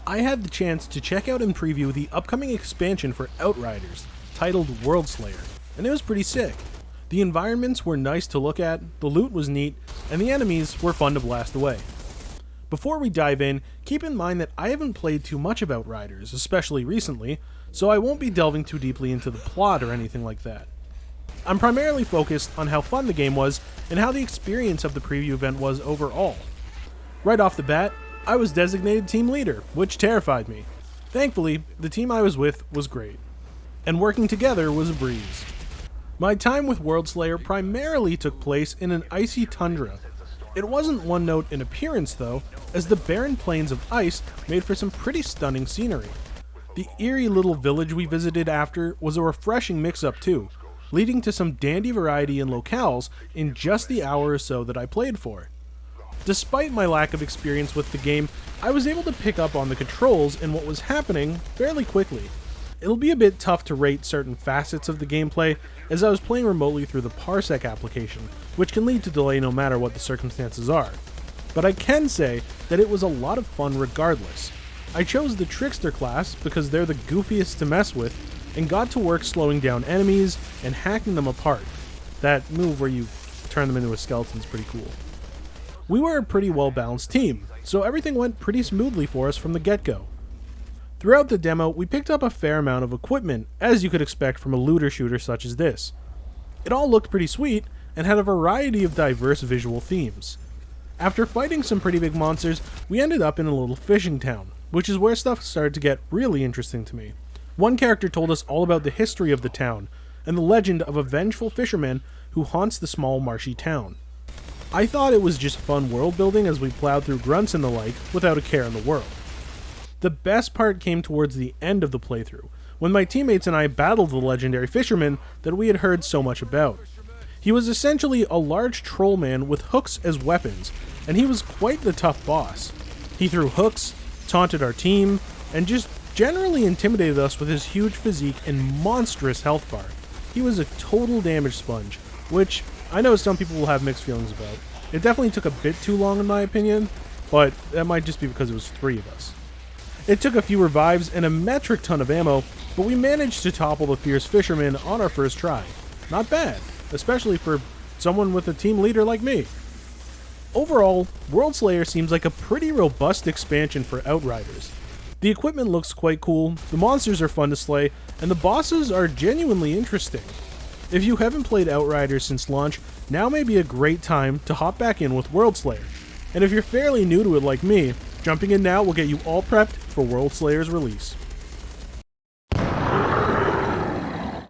I had the chance to check out and preview the upcoming expansion for Outriders, titled Worldslayer, and it was pretty sick. The environments were nice to look at, the loot was neat, and the enemies were fun to blast away. Before we dive in, keep in mind that I haven't played too much of Outriders, especially recently, so I won't be delving too deeply into the plot or anything like that. I'm primarily focused on how fun the game was and how the experience of the preview event was overall. Right off the bat, I was designated team leader, which terrified me. Thankfully, the team I was with was great, and working together was a breeze. My time with Worldslayer primarily took place in an icy tundra. It wasn't one note in appearance though, as the barren plains of ice made for some pretty stunning scenery. The eerie little village we visited after was a refreshing mix-up too, leading to some dandy variety in locales in just the hour or so that I played for. Despite my lack of experience with the game, I was able to pick up on the controls and what was happening fairly quickly. It'll be a bit tough to rate certain facets of the gameplay, as I was playing remotely through the Parsec application, which can lead to delay no matter what the circumstances are. But I can say that it was a lot of fun regardless. I chose the Trickster class because they're the goofiest to mess with, and got to work slowing down enemies and hacking them apart. That move where you turn them into a skeleton is pretty cool. We were a pretty well balanced team, so everything went pretty smoothly for us from the get-go. Throughout the demo, we picked up a fair amount of equipment, as you could expect from a looter shooter such as this. It all looked pretty sweet, and had a variety of diverse visual themes. After fighting some pretty big monsters, we ended up in a little fishing town, which is where stuff started to get really interesting to me. One character told us all about the history of the town, and the legend of a vengeful fisherman who haunts the small marshy town. I thought it was just fun world building as we plowed through grunts and the like without a care in the world. The best part came towards the end of the playthrough, when my teammates and I battled the legendary fisherman that we had heard so much about. He was essentially a large troll man with hooks as weapons, and he was quite the tough boss. He threw hooks, taunted our team, and just generally intimidated us with his huge physique and monstrous health bar. He was a total damage sponge, which I know some people will have mixed feelings about. It definitely took a bit too long in my opinion, but that might just be because it was 3 of us. It took a few revives and a metric ton of ammo, but we managed to topple the fierce fisherman on our first try. Not bad, especially for someone with a team leader like me. Overall, Worldslayer seems like a pretty robust expansion for Outriders. The equipment looks quite cool, the monsters are fun to slay, and the bosses are genuinely interesting. If you haven't played Outriders since launch, now may be a great time to hop back in with Worldslayer. And if you're fairly new to it like me, jumping in now will get you all prepped for Worldslayer's release.